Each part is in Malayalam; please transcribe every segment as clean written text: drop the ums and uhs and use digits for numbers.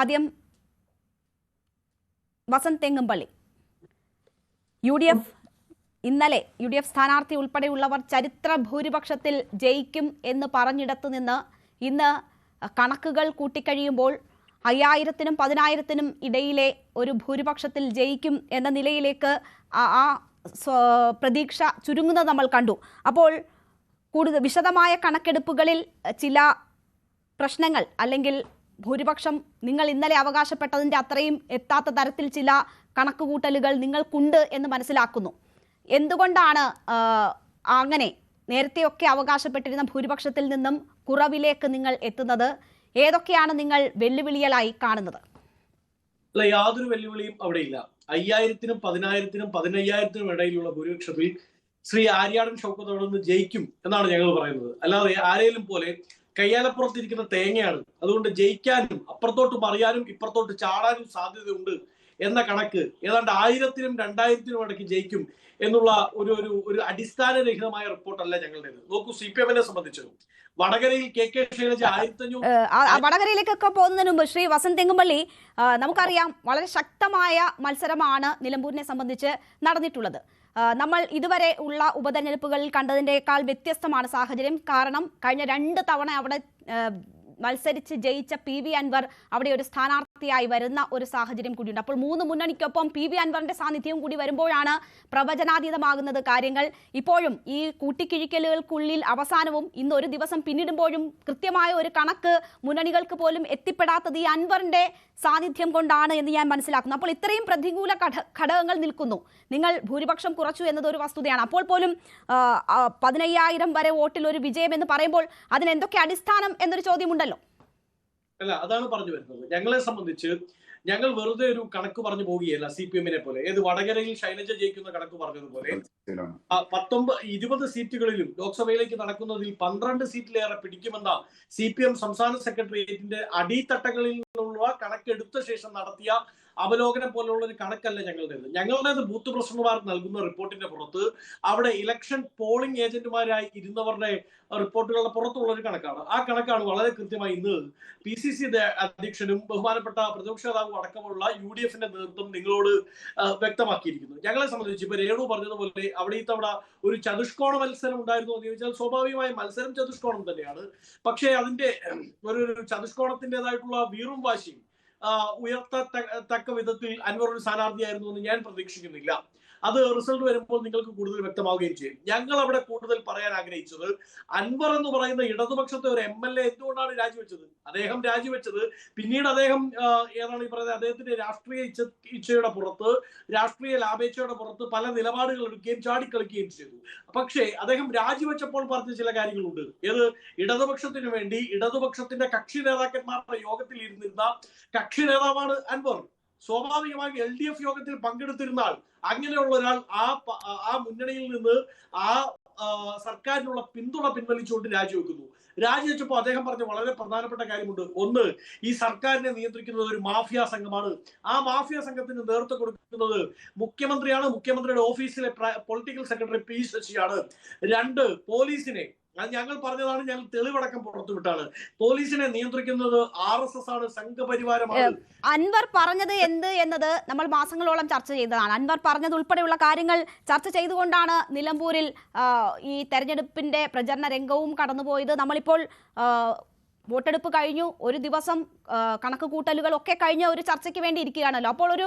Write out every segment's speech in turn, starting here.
ആദ്യം വസന്ത് തെങ്ങുംപള്ളി, UDF ഇന്നലെ UDF സ്ഥാനാർത്ഥി ഉൾപ്പെടെയുള്ളവർ ചരിത്ര ഭൂരിപക്ഷത്തിൽ ജയിക്കും എന്ന് പറഞ്ഞിടത്തു നിന്ന് ഇന്ന് കണക്കുകൾ കൂട്ടിക്കഴിയുമ്പോൾ 5000-നും 10,000-നും ഇടയിലെ ഒരു ഭൂരിപക്ഷത്തിൽ ജയിക്കും എന്ന നിലയിലേക്ക് ആ പ്രതീക്ഷ ചുരുങ്ങുന്നത് നമ്മൾ കണ്ടു. അപ്പോൾ കൂടുതൽ വിശദമായ കണക്കെടുപ്പുകളിൽ ചില പ്രശ്നങ്ങൾ അല്ലെങ്കിൽ ഭൂരിപക്ഷം നിങ്ങൾ ഇന്നലെ അവകാശപ്പെട്ടതിൻ്റെ അത്രയും എത്താത്ത തരത്തിൽ ചില കണക്കുകൂട്ടലുകൾ നിങ്ങൾക്കുണ്ട് എന്ന് മനസ്സിലാക്കുന്നു. എന്തുകൊണ്ടാണ് അങ്ങനെ നേരത്തെയൊക്കെ അവകാശപ്പെട്ടിരുന്ന ഭൂരിപക്ഷത്തിൽ നിന്നും കുറവിലേക്ക് നിങ്ങൾ എത്തുന്നത്? ഏതൊക്കെയാണ് നിങ്ങൾ വെല്ലുവിളികളായി കാണുന്നത്? അല്ല, യാതൊരു വെല്ലുവിളിയും അവിടെ ഇല്ല. 5000-നും 10,000-നും 15,000-നും ഇടയിലുള്ള ഭൂരിപക്ഷത്തിൽ ശ്രീ ആര്യാടൻ ഷൗക്കത്ത് അവിടെ നിന്ന് ജയിക്കും എന്നാണ് ഞങ്ങൾ പറയുന്നത്. അല്ലാതെ ആരെയും പോലെ കയ്യാലപ്പുറത്തിരിക്കുന്ന തേങ്ങയാണ്, അതുകൊണ്ട് ജയിക്കാനും അപ്പുറത്തോട്ട് മറിയാനും ഇപ്പുറത്തോട്ട് ചാടാനും സാധ്യതയുണ്ട് എന്ന കണക്ക് ഏതാണ്ട് 1000-നും 2000-നും ഇടയ്ക്ക് ജയിക്കും എന്നുള്ള ഒരു അടിസ്ഥാനരഹിതമായ റിപ്പോർട്ടല്ല ഞങ്ങളുടേത്. നോക്കൂ, CPM-നെ സംബന്ധിച്ചു വടകരയിൽ KK ശൈലജ 1500. വടകരയിലേക്കൊക്കെ പോകുന്നതിന് മുമ്പ് ശ്രീ വസന്ത് തെങ്ങുംപള്ളി, നമുക്കറിയാം വളരെ ശക്തമായ മത്സരമാണ് നിലമ്പൂരിനെ സംബന്ധിച്ച് നടന്നിട്ടുള്ളത്. നമ്മൾ ഇതുവരെ ഉള്ള ഉപതെരഞ്ഞെടുപ്പുകളിൽ കണ്ടതിൻ്റെക്കാൾ വ്യത്യസ്തമാണ് സാഹചര്യം. കാരണം കഴിഞ്ഞ 2 തവണ അവിടെ മത്സരിച്ച് ജയിച്ച PV അൻവർ അവിടെ ഒരു സ്ഥാനാർത്ഥിയായി വരുന്ന ഒരു സാഹചര്യം കൂടിയുണ്ട്. അപ്പോൾ 3 മുന്നണിക്കൊപ്പം PV അൻവറിന്റെ സാന്നിധ്യവും കൂടി വരുമ്പോഴാണ് പ്രവചനാതീതമാകുന്നത് കാര്യങ്ങൾ. ഇപ്പോഴും ഈ കൂട്ടിക്കിഴിക്കലുകൾക്കുള്ളിൽ അവസാനവും ഇന്ന് ഒരു ദിവസം പിന്നിടുമ്പോഴും കൃത്യമായ ഒരു കണക്ക് മുന്നണികൾക്ക് പോലും എത്തിപ്പെടാത്തത് ഈ അൻവറിന്റെ സാന്നിധ്യം കൊണ്ടാണ് എന്ന് ഞാൻ മനസ്സിലാക്കുന്നു. അപ്പോൾ ഇത്രയും പ്രതികൂല ഘടകങ്ങൾ നിൽക്കുന്നു. നിങ്ങൾ ഭൂരിപക്ഷം കുറച്ചു എന്നത് ഒരു വസ്തുതയാണ്. അപ്പോൾ പോലും 15,000 വരെ വോട്ടിൽ ഒരു വിജയം എന്ന് പറയുമ്പോൾ അതിന് എന്തൊക്കെ അടിസ്ഥാനം എന്നൊരു ചോദ്യമുണ്ടല്ലോ. അല്ല, അതാണ് പറഞ്ഞു വരുന്നത്. ഞങ്ങളെ സംബന്ധിച്ച് ഞങ്ങൾ വെറുതെ ഒരു കണക്ക് പറഞ്ഞു പോവുകയല്ല. CPM-നെ പോലെ ഏത് വടകരയിൽ ശൈലജ ജയിക്കുന്ന കണക്ക് പറഞ്ഞതുപോലെ 20 സീറ്റുകളിലും ലോക്സഭയിലേക്ക് നടക്കുന്നതിൽ 12 സീറ്റിലേറെ പിടിക്കുമെന്ന CPM സംസ്ഥാന സെക്രട്ടേറിയറ്റിന്റെ അടിത്തട്ടകളിൽ നിന്നുള്ള കണക്കെടുത്ത ശേഷം നടത്തിയ അവലോകനം പോലുള്ള ഒരു കണക്കല്ല ഞങ്ങളുടേത് ബൂത്ത് പ്രസിഡന്റുമാർ നൽകുന്ന റിപ്പോർട്ടിന്റെ പുറത്ത് അവിടെ ഇലക്ഷൻ പോളിംഗ് ഏജന്റുമാരായി ഇരുന്നവരുടെ റിപ്പോർട്ടുകളുടെ പുറത്തുള്ള ഒരു കണക്കാണ്. ആ കണക്കാണ് വളരെ കൃത്യമായി ഇന്ന് PCC അധ്യക്ഷനും ബഹുമാനപ്പെട്ട പ്രതിപക്ഷ നേതാവും അടക്കമുള്ള UDF-ന്റെ നേതൃത്വം നിങ്ങളോട് വ്യക്തമാക്കിയിരിക്കുന്നു. ഞങ്ങളെ സംബന്ധിച്ച് ഇപ്പൊ രേണു പറഞ്ഞതുപോലെ അവിടെ ഇത്തവണ ഒരു ചതുഷ്കോണ മത്സരം ഉണ്ടായിരുന്നു എന്ന് ചോദിച്ചാൽ സ്വാഭാവികമായ മത്സരം ചതുഷ്കോണം തന്നെയാണ്. പക്ഷേ അതിന്റെ ഒരു ചതുഷ്കോണത്തിൻ്റെതായിട്ടുള്ള വീറും വാശിയും ഉയർത്തത്തക്ക വിധത്തിൽ അൻവർ ഒരു സ്ഥാനാർത്ഥിയായിരുന്നു എന്ന് ഞാൻ പ്രതീക്ഷിക്കുന്നില്ല. അത് റിസൾട്ട് വരുമ്പോൾ നിങ്ങൾക്ക് കൂടുതൽ വ്യക്തമാവുകയും ചെയ്യും. ഞങ്ങൾ അവിടെ കൂടുതൽ പറയാൻ ആഗ്രഹിച്ചത് അൻവർ എന്ന് പറയുന്ന ഇടതുപക്ഷത്തെ ഒരു MLA എന്തുകൊണ്ടാണ് രാജിവെച്ചത്? അദ്ദേഹം രാജിവെച്ചത് പിന്നീട് അദ്ദേഹം ഏതാണ് ഈ പറയുന്നത് അദ്ദേഹത്തിന്റെ രാഷ്ട്രീയ ഇച്ഛയുടെ പുറത്ത്, രാഷ്ട്രീയ ലാഭേച്ഛയുടെ പുറത്ത് പല നിലപാടുകൾ എടുക്കുകയും ചാടിക്കളിക്കുകയും ചെയ്തു. പക്ഷേ അദ്ദേഹം രാജിവെച്ചപ്പോൾ പറഞ്ഞ ചില കാര്യങ്ങളുണ്ട്. ഏത് ഇടതുപക്ഷത്തിന് വേണ്ടി ഇടതുപക്ഷത്തിന്റെ കക്ഷി നേതാക്കന്മാരുടെ യോഗത്തിൽ ഇരുന്നിരുന്ന കക്ഷി നേതാവാണ് അൻവർ. സ്വാഭാവികമായി LDF യോഗത്തിൽ പങ്കെടുത്തിരുന്നാൽ അങ്ങനെയുള്ള ഒരാൾ ആ മുന്നണിയിൽ നിന്ന് ആ സർക്കാരിനുള്ള പിന്തുണ പിൻവലിച്ചുകൊണ്ട് രാജിവെക്കുന്നു. രാജിവെച്ചപ്പോൾ അദ്ദേഹം പറഞ്ഞ വളരെ പ്രധാനപ്പെട്ട കാര്യമുണ്ട്. ഒന്ന്, ഈ സർക്കാരിനെ നിയന്ത്രിക്കുന്നത് ഒരു മാഫിയ സംഘമാണ്. ആ മാഫിയ സംഘത്തിന് നേതൃത്വം കൊടുക്കുന്നത് മുഖ്യമന്ത്രിയാണ്, മുഖ്യമന്ത്രിയുടെ ഓഫീസിലെ പൊളിറ്റിക്കൽ സെക്രട്ടറി P ശശിയാണ്. 2, പോലീസിനെ, അത് ഞങ്ങൾ പറഞ്ഞതാണ്, ഞങ്ങൾ തെളിവടക്കം പുറത്തുവിട്ടാണ്, പോലീസിനെ നിയന്ത്രിക്കുന്നത് RSS ആണ്, സംഘപരിവാരമാണ്. അൻവർ പറഞ്ഞത് എന്ത് എന്നത് നമ്മൾ മാസങ്ങളോളം ചർച്ച ചെയ്തതാണ്. അൻവർ പറഞ്ഞത് ഉൾപ്പെടെയുള്ള കാര്യങ്ങൾ ചർച്ച ചെയ്തുകൊണ്ടാണ് നിലമ്പൂരിൽ ഈ തെരഞ്ഞെടുപ്പിന്റെ പ്രചരണ രംഗവും കടന്നുപോയത്. നമ്മളിപ്പോൾ വോട്ടെടുപ്പ് കഴിഞ്ഞു, ഒരു ദിവസം കണക്ക് കൂട്ടലുകളൊക്കെ കഴിഞ്ഞ ഒരു ചർച്ചയ്ക്ക് വേണ്ടി ഇരിക്കുകയാണല്ലോ. അപ്പോൾ ഒരു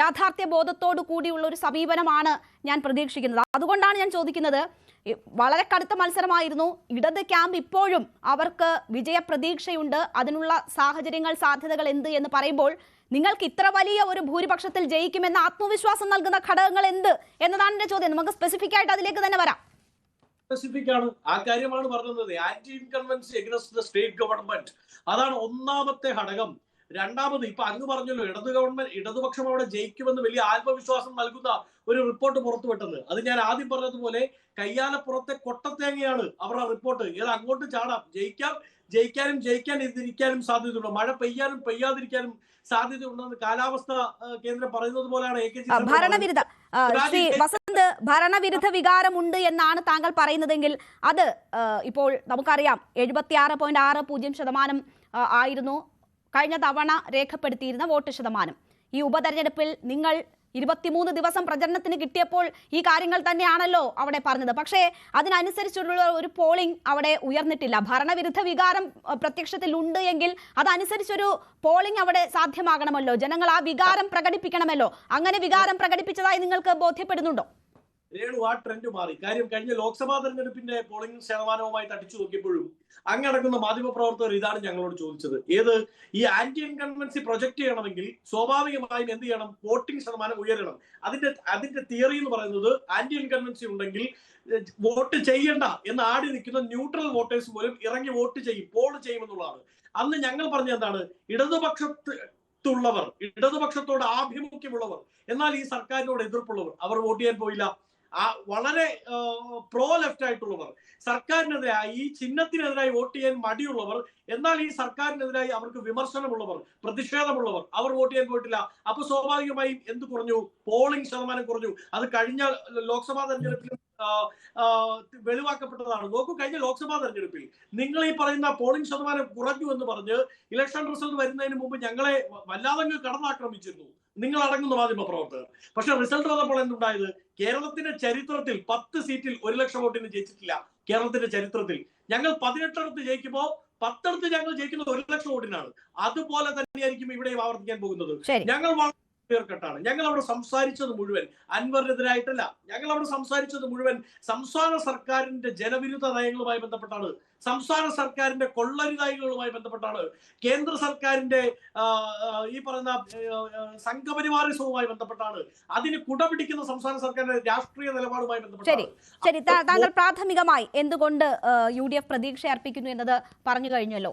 യാഥാർത്ഥ്യ ബോധത്തോടു കൂടിയുള്ള ഒരു സമീപനമാണ് ഞാൻ പ്രതീക്ഷിക്കുന്നത്. അതുകൊണ്ടാണ് ഞാൻ ചോദിക്കുന്നത്, വളരെ കടുത്ത മത്സരമായിരുന്നു. ഇടത് ക്യാമ്പ് ഇപ്പോഴും അവർക്ക് വിജയപ്രതീക്ഷയുണ്ട്. അതിനുള്ള സാഹചര്യങ്ങൾ, സാധ്യതകൾ എന്ത് എന്ന് പറയുമ്പോൾ നിങ്ങൾക്ക് ഇത്ര വലിയ ഒരു ഭൂരിപക്ഷത്തിൽ ജയിക്കുമെന്ന ആത്മവിശ്വാസം നൽകുന്ന ഘടകങ്ങൾ എന്ത് എന്നതാണ് എന്റെ ചോദ്യം. നമുക്ക് സ്പെസിഫിക് ആയിട്ട് അതിലേക്ക് തന്നെ വരാം. സ്പെസിഫിക് ആണ്, ആ കാര്യമാണ് പറഞ്ഞത്. Anti incumbency against the state government, അതാണ് ഒന്നാമത്തെ ഘടകം. രണ്ടാമത്, ഇപ്പൊ അങ്ങ് പറഞ്ഞല്ലോ ഇടതുപക്ഷം അവിടെ ജയിക്കുമെന്ന് വലിയ ആത്മവിശ്വാസം നൽകുന്ന ഒരു റിപ്പോർട്ട് പുറത്തുവിട്ടത്. അത് ഞാൻ ആദ്യം പറഞ്ഞതുപോലെ കയ്യാലപ്പുറത്തെ കൊട്ടത്തേങ്ങയാണ് അവരുടെ റിപ്പോർട്ട്. ഏത് അങ്ങോട്ട് ചാടാം, ജയിക്കാനും ജയിക്കാതിരിക്കാനും സാധ്യതയുണ്ട്, മഴ പെയ്യാനും പെയ്യാതിരിക്കാനും സാധ്യതയുണ്ടെന്ന് കാലാവസ്ഥ കേന്ദ്രം പറയുന്നത് പോലെയാണ് ഭരണവിരുദ്ധ വികാരമുണ്ട് എന്നാണ് താങ്കൾ പറയുന്നതെങ്കിൽ അത് ഇപ്പോൾ നമുക്കറിയാം 76.60% ആയിരുന്നു കഴിഞ്ഞ തവണ രേഖപ്പെടുത്തിയിരുന്ന വോട്ട് ശതമാനം. ഈ ഉപതെരഞ്ഞെടുപ്പിൽ നിങ്ങൾ 23 ദിവസം പ്രചരണത്തിന് കിട്ടിയപ്പോൾ ഈ കാര്യങ്ങൾ തന്നെയാണല്ലോ അവിടെ പറഞ്ഞത്. പക്ഷേ അതിനനുസരിച്ചുള്ള ഒരു പോളിംഗ് അവിടെ ഉയർന്നിട്ടില്ല. ഭരണവിരുദ്ധ വികാരം പ്രത്യക്ഷത്തിൽ ഉണ്ട് എങ്കിൽ അതനുസരിച്ചൊരു പോളിംഗ് അവിടെ സാധ്യമാകണമല്ലോ. ജനങ്ങൾ ആ വികാരം പ്രകടിപ്പിക്കണമല്ലോ. അങ്ങനെ വികാരം പ്രകടിപ്പിച്ചതായി നിങ്ങൾക്ക് ബോധ്യപ്പെടുന്നുണ്ടോ? രേണു, ആ ട്രെൻഡ് മാറി. കാര്യം കഴിഞ്ഞ ലോക്സഭാ തെരഞ്ഞെടുപ്പിന്റെ പോളിംഗ് ശതമാനവുമായി തട്ടിച്ചു നോക്കിയപ്പോഴും അങ്ങടക്കുന്ന മാധ്യമപ്രവർത്തകർ ഇതാണ് ഞങ്ങളോട് ചോദിച്ചത്. ഈ ആന്റി ഇൻകൺവൻസി പ്രൊജക്ട് ചെയ്യണമെങ്കിൽ സ്വാഭാവികമായും എന്ത് ചെയ്യണം? വോട്ടിംഗ് ശതമാനം ഉയരണം. അതിന്റെ തിയറി എന്ന് പറയുന്നത് ആന്റി ഇൻകൺവൻസി ഉണ്ടെങ്കിൽ വോട്ട് ചെയ്യണ്ട എന്ന് ആടി നിൽക്കുന്ന ന്യൂട്രൽ വോട്ടേഴ്സ് പോലും ഇറങ്ങി വോട്ട് ചെയ്യും, പോൾ ചെയ്യുമെന്നുള്ളതാണ്. അന്ന് ഞങ്ങൾ പറഞ്ഞ എന്താണ്? ഇടതുപക്ഷത്തോട് ആഭിമുഖ്യമുള്ളവർ, എന്നാൽ ഈ സർക്കാരിനോട് എതിർപ്പുള്ളവർ, അവർ വോട്ട് ചെയ്യാൻ പോയില്ല. വളരെ പ്രോ ലെഫ്റ്റ് ആയിട്ടുള്ളവർ, സർക്കാരിനെതിരായി ഈ ചിഹ്നത്തിനെതിരായി വോട്ട് ചെയ്യാൻ മടിയുള്ളവർ, എന്നാൽ ഈ സർക്കാരിനെതിരായി അവർക്ക് വിമർശനമുള്ളവർ, പ്രതിഷേധമുള്ളവർ, അവർ വോട്ട് ചെയ്യാൻ പോയിട്ടില്ല. അപ്പൊ സ്വാഭാവികമായും എന്ത് കുറഞ്ഞു? പോളിംഗ് ശതമാനം കുറഞ്ഞു. അത് കഴിഞ്ഞ ലോക്സഭാ തെരഞ്ഞെടുപ്പിലും വെളിവാക്കപ്പെട്ടതാണ്. നോക്കൂ, കഴിഞ്ഞ ലോക്സഭാ തെരഞ്ഞെടുപ്പിൽ നിങ്ങൾ ഈ പറയുന്ന പോളിംഗ് ശതമാനം കുറഞ്ഞു എന്ന് പറഞ്ഞ് ഇലക്ഷൻ റിസൾട്ട് വരുന്നതിന് മുമ്പ് ഞങ്ങളെ വല്ലാതെ കടന്നാക്രമിച്ചിരുന്നു, നിങ്ങൾ അടങ്ങുന്ന മാധ്യമപ്രവർത്തകർ. പക്ഷെ റിസൾട്ട് വന്നപ്പോൾ എന്തുണ്ടായത്? കേരളത്തിന്റെ ചരിത്രത്തിൽ 10 സീറ്റിൽ 1 ലക്ഷം വോട്ടിന് ജയിച്ചിട്ടില്ല. കേരളത്തിന്റെ ചരിത്രത്തിൽ ഞങ്ങൾ 18 ജയിക്കുമ്പോൾ 10 ഞങ്ങൾ ജയിക്കുന്നത് 1 ലക്ഷം വോട്ടിനാണ്. അതുപോലെ തന്നെയായിരിക്കും ഇവിടെയും ആവർത്തിക്കാൻ പോകുന്നത്. ഞങ്ങൾ ാണ് ഞങ്ങൾ അവിടെ സംസാരിച്ചത് മുഴുവൻ അൻവറിനെതിരായിട്ടല്ല. ഞങ്ങൾ അവിടെ സംസാരിച്ചത് മുഴുവൻ സംസ്ഥാന സർക്കാരിന്റെ ജനവിരുദ്ധ നയങ്ങളുമായി ബന്ധപ്പെട്ടാണ്, സംസ്ഥാന സർക്കാരിന്റെ കൊള്ളരുതായ്മകളുമായി ബന്ധപ്പെട്ടാണ്, കേന്ദ്ര സർക്കാരിന്റെ ഈ പറയുന്ന സംഘപരിവാറിസവുമായി ബന്ധപ്പെട്ടാണ്, അതിന് കുടപിടിക്കുന്ന സംസ്ഥാന സർക്കാരിന്റെ രാഷ്ട്രീയ നിലപാടുമായി ബന്ധപ്പെട്ടാണ്. ശരി, താങ്കൾ പ്രാഥമികമായി എന്തുകൊണ്ട് UDF പ്രതീക്ഷ അർപ്പിക്കുന്നു എന്നത് പറഞ്ഞു കഴിഞ്ഞല്ലോ.